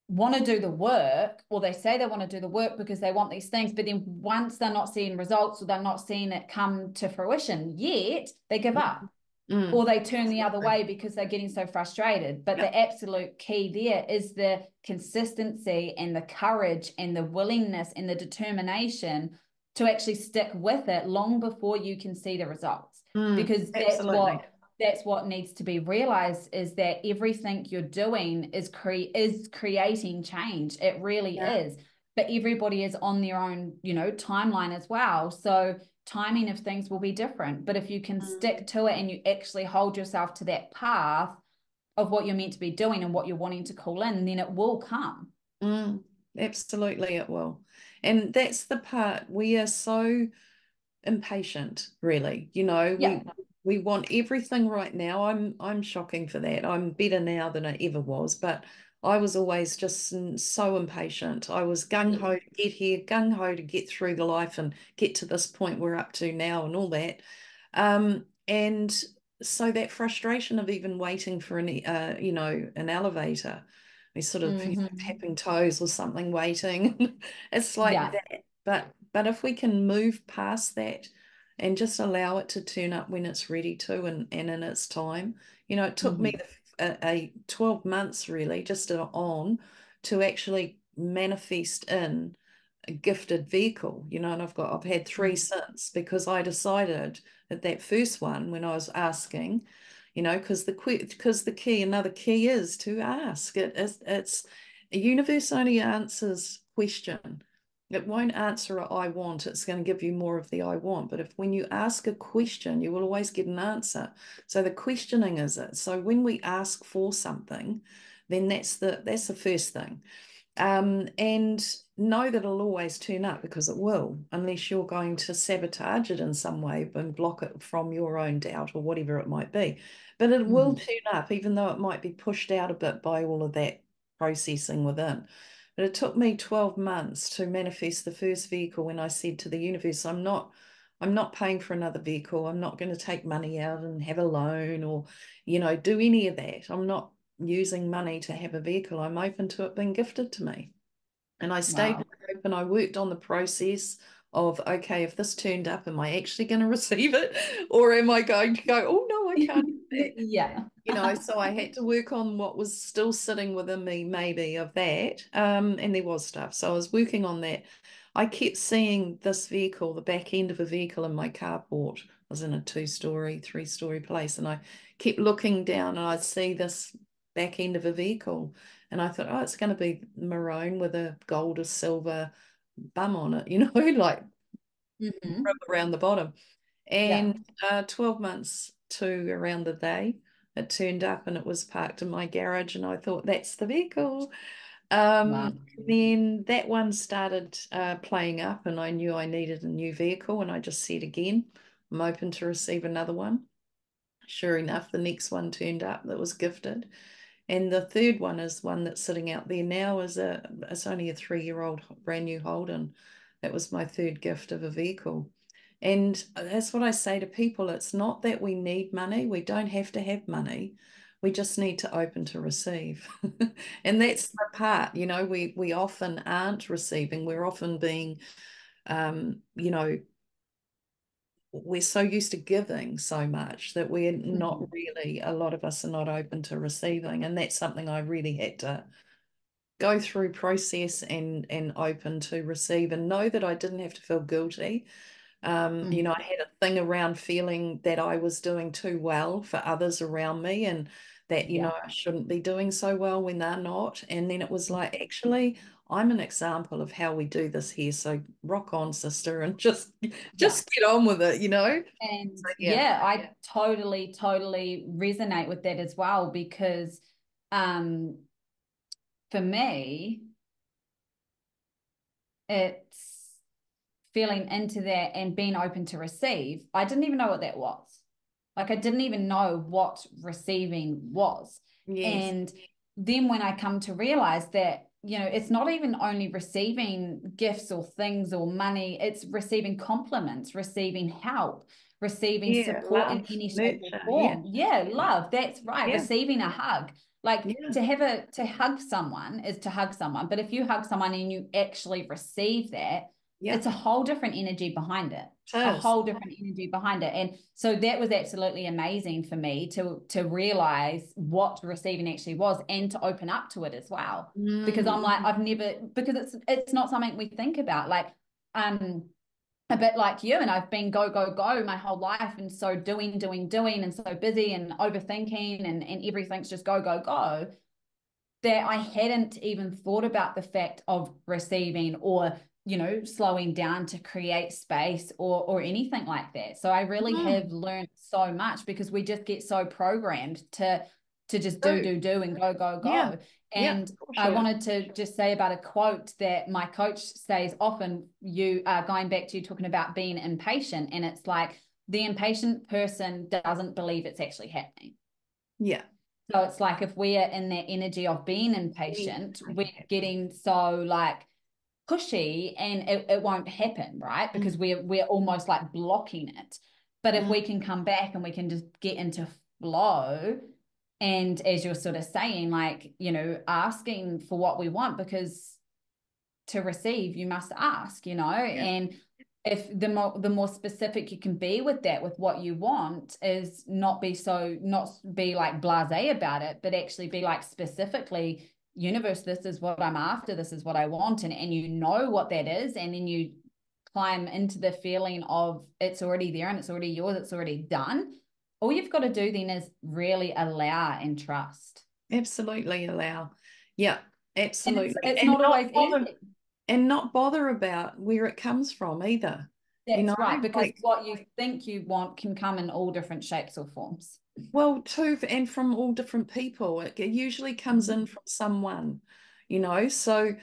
want to do the work, or they say they want to do the work because they want these things, but then once they're not seeing results or they're not seeing it come to fruition yet, they give up or mm, they turn the other absolutely. way because they're getting so frustrated. But Yep. the absolute key there is the consistency and the courage and the willingness and the determination to actually stick with it long before you can see the results. Because Absolutely. that's what needs to be realized is that everything you're doing is creating change. It really Yeah. is. But everybody is on their own, timeline as well. So timing of things will be different. But if you can Mm, stick to it and you actually hold yourself to that path of what you're meant to be doing and what you're wanting to call in, then it will come. mm, absolutely, it will. And that's the part we are so impatient, really. Yeah. We want everything right now. I'm shocking for that. I'm better now than I ever was, but I was always just so impatient. I was gung Yes. ho to get here, gung ho to get through the life and get to this point we're up to now and all that. And so that frustration of even waiting for an elevator, we sort of Mm-hmm. tapping toes or something, waiting. It's like Yeah. that. But if we can move past that and just allow it to turn up when it's ready to and in its time. It took me Mm-hmm. a 12 months really just on to actually manifest in a gifted vehicle, and I've had three Mm-hmm. since because I decided at that first one when I was asking, because the key, another key is to ask. It's a universe only answers question. It won't answer a I want. It's going to give you more of the I want. But if when you ask a question, you will always get an answer. So the questioning is it. So when we ask for something, then that's the first thing. And know that it'll always turn up because it will, unless you're going to sabotage it in some way and block it from your own doubt or whatever it might be. But it will Mm-hmm. turn up, even though it might be pushed out a bit by all of that processing within. But it took me 12 months to manifest the first vehicle when I said to the universe, I'm not paying for another vehicle. I'm not going to take money out and have a loan or, do any of that. I'm not using money to have a vehicle. I'm open to it being gifted to me. And I stayed Wow. open. I worked on the process of, okay, if this turned up, am I actually going to receive it? Or am I going to go, oh no, I can't have that? Yeah. So I had to work on what was still sitting within me, maybe of that. And there was stuff. So I was working on that. I kept seeing this vehicle, the back end of a vehicle in my carport. I was in a 2-story, 3-story place, and I kept looking down and I'd see this back end of a vehicle. And I thought, oh, it's going to be maroon with a gold or silver bum on it, like Mm-hmm. around the bottom. Yeah. And 12 months to around the day, it turned up and it was parked in my garage. And I thought, that's the vehicle. Wow. Then that one started playing up, and I knew I needed a new vehicle. And I just said again, I'm open to receive another one. Sure enough, the next one turned up that was gifted. And the third one is one that's sitting out there now is it's only a 3-year-old brand new Holden. That was my third gift of a vehicle. And that's what I say to people. It's not that we need money. We don't have to have money. We just need to open to receive. And that's the part, we often aren't receiving. We're often being, you know, we're so used to giving so much that we're not Mhm. really, a lot of us are not open to receiving. And that's something I really had to go through process and open to receive and know that I didn't have to feel guilty. I had a thing around feeling that I was doing too well for others around me and that, Yeah. I shouldn't be doing so well when they're not. And then it was like, actually, I'm an example of how we do this here. So rock on, sister, and just Yeah. just get on with it. And So yeah. yeah, I totally, totally resonate with that as well because um, for me, it's feeling into that and being open to receive. I didn't even know what that was. Like I didn't even know what receiving was. Yes. And then when I come to realize that, it's not even only receiving gifts or things or money, it's receiving compliments, receiving help, receiving Yeah. support in Love, any shape or nurture. Yeah. form. Yeah, love. That's right. Yeah. Receiving a hug. Like Yeah. to hug someone is to hug someone. But if you hug someone and you actually receive that, Yeah. it's a whole different energy behind it, It a is. whole different energy behind it. And so that was absolutely amazing for me to realize what receiving actually was and to open up to it as well, because I'm like, Mm. I've never, because it's not something we think about. Like um a bit like you, and I've been go go go my whole life, and so doing and so busy and overthinking, and everything's just go go go, that I hadn't even thought about the fact of receiving or, slowing down to create space or anything like that. So I really have Mm. learned so much because we just get so programmed to just True. do and go go Yeah. go. Yeah, And for I sure. wanted to just say about a quote that my coach says often, you going back to you talking about being impatient, and it's like the impatient person doesn't believe it's actually happening. Yeah. So it's like if we are in that energy of being Need impatient, to make we're it happen. getting so like pushy and it won't happen, right? Mm. Because we're almost like blocking it. But if Mm. we can come back and we can just get into flow, and as you're sort of saying, like, asking for what we want, because to receive you must ask, Yeah. and if the more specific you can be with that, with what you want, is not be like blasé about it, but actually be like, specifically, universe, this is what I'm after, this is what I want, and you know what that is, and then you climb into the feeling of it's already there and it's already yours, it's already done. All you've got to do then is really allow and trust. Absolutely allow. Yeah, And it's absolutely. it's not always easy. And not bother about where it comes from either. You know, That's right, because like, what you think you want can come in all different shapes or forms. well, too, and from all different people. It usually comes in Mhm. from someone. So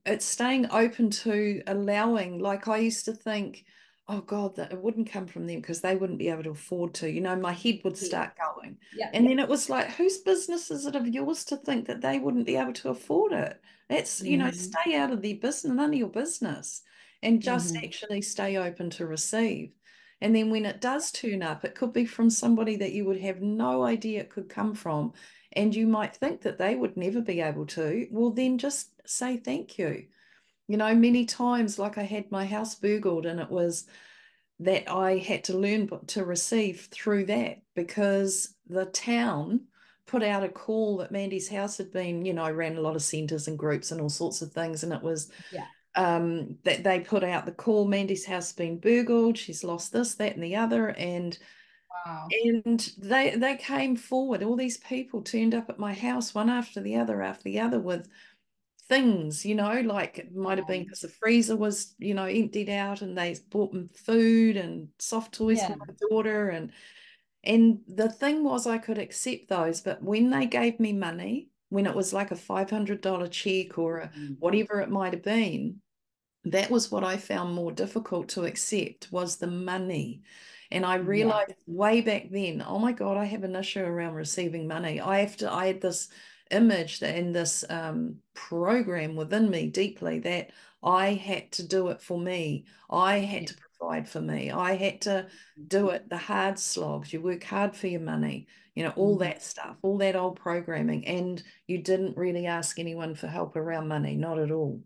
it's staying open to allowing, like I used to think, oh God, that it wouldn't come from them because they wouldn't be able to afford to. My head would Yeah. start going. Yeah. And then it was like, whose business is it of yours to think that they wouldn't be able to afford it? Hmm. Stay out of their business, none of your business, and just Hmm. actually stay open to receive. And then when it does turn up, it could be from somebody that you would have no idea it could come from. And you might think that they would never be able to. Well, then just say thank you. Many times, like I had my house burgled, and it was that I had to learn to receive through that because the town put out a call that Mandy's house had been, I ran a lot of centres and groups and all sorts of things. And it was Yeah. that they put out the call, Mandy's house has been burgled, she's lost this, that, and the other, Wow. and they came forward. All these people turned up at my house, one after the other, with things, like it might have been because the freezer was, emptied out, and they bought them food and soft toys for Yeah. my daughter, and the thing was I could accept those, but when they gave me money, when it was like a $500 check or Mhm. whatever it might have been, that was what I found more difficult to accept was the money. And I Yeah. realized way back then, oh my God, I have an issue around receiving money. I had this image that in this program within me deeply that I had to do it for me. I had Yeah. to provide for me. I had to do it the hard slogs. You work hard for your money, you know, all Mhm. that stuff, all that old programming. And you didn't really ask anyone for help around money, not at all.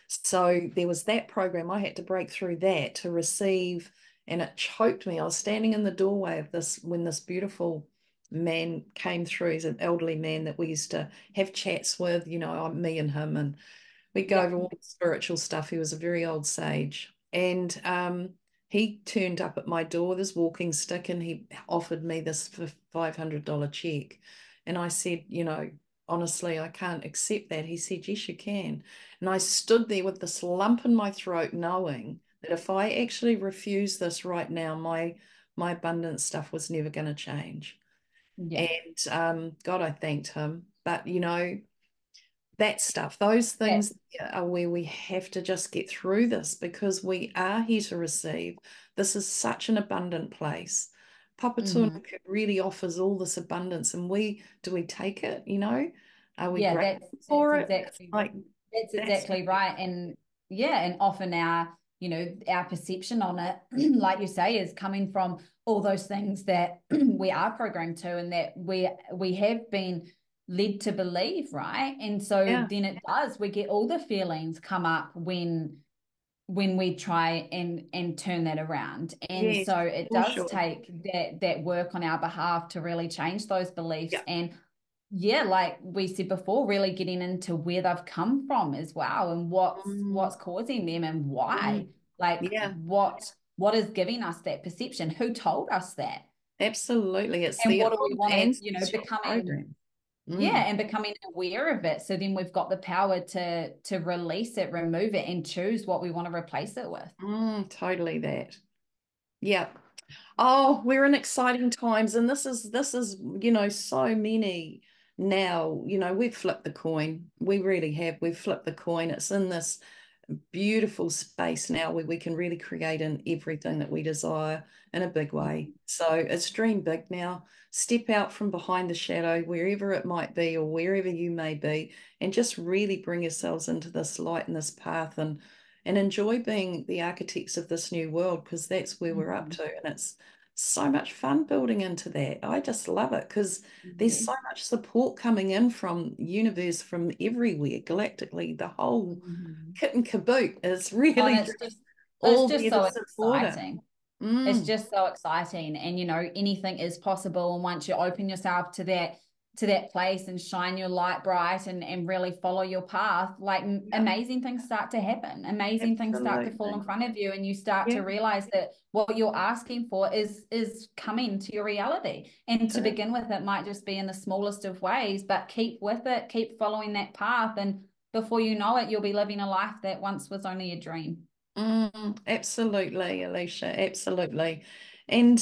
So there was that program. I had to break through that to receive, and it choked me. I was standing in the doorway of this when this beautiful man came through. He's an elderly man that we used to have chats with, you know, me and him, and we'd go Yeah. over all the spiritual stuff. He was a very old sage. And he turned up at my door with his walking stick and he offered me this $500 check. And I said, you know, honestly, I can't accept that. He said, yes, you can. And I stood there with this lump in my throat, knowing that if I actually refuse this right now, my abundance stuff was never going to change. Yeah. And God, I thanked him. But you know, that stuff, those Yeah. things are where we have to just get through this because we are here to receive. This is such an abundant place. Papatuna Mhm. really offers all this abundance, and do we take it? You know, are we Yeah, grateful that's for it? It's exactly like that's that's exactly right. And yeah, and often our, our perception on it, like you say, is coming from all those things that we are programmed to and that we have been led to believe, right? And so yeah, then it does, we get all the feelings come up when we try and turn that around. And yes, so it for does sure. take that work on our behalf to really change those beliefs. Yeah. And yeah, like we said before, really getting into where they've come from as well and Mm, what's causing them and why. mm, Like yeah, what is giving us that perception? Who told us that? absolutely. It's And the what do we old want to, ancestral becoming program. yeah, Mm. and becoming aware of it. So then we've got the power to release it, remove it, and choose what we want to replace it with. Totally that. Yeah. Oh, we're in exciting times, and this is you know so many now. You know we've flipped the coin. We really have. We've flipped the coin. It's in this beautiful space now where we can really create in everything that we desire in a big way. So it's dream big now. Step out from behind the shadow, wherever it might be or wherever you may be, and just really bring yourselves into this light and this path and enjoy being the architects of this new world because that's where we're up Mhm. to. And it's so much fun building into that. I just love it because there's Yes. so much support coming in from universe from everywhere galactically. The whole Mhm. kit and caboot is Oh, and really it's just just it's all just there to so support it. exciting. It's Mm, just so exciting. And anything is possible. And once you open yourself to that place and shine your light bright and really follow your path, like yeah, amazing things start to happen. Amazing things start to fall in absolutely. front of you, and you start Yeah, to realize that what you're asking for is coming to your reality. And to begin with, it might just be in the smallest of ways, but keep with it, keep following that path, and before you know it, you'll be living a life that once was only a dream. Absolutely, Alicia, absolutely. And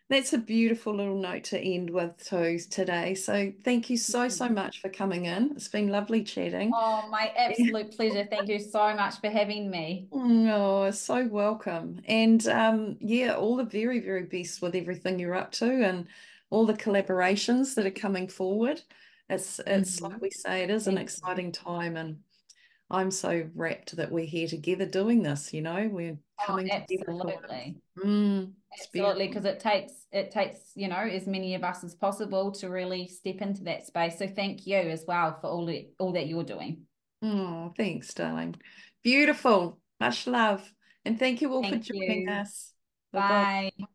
that's a beautiful little note to end with too today. So thank you so much for coming in. It's been lovely chatting. Oh, my absolute pleasure. Thank you so much for having me. Oh, so welcome. And yeah, all the very, very best with everything you're up to and all the collaborations that are coming forward. It's like Mhm. we say, it is an Thank you. exciting time and I'm so rapt that we're here together doing this, you know, we're Oh, coming together for once. absolutely. It's Absolutely, beautiful. because it takes, as many of us as possible to really step into that space. So thank you as well for all that you're doing. Oh, thanks, darling. Beautiful. Much love. And thank you all for Thank joining you. us. Bye bye. Bye.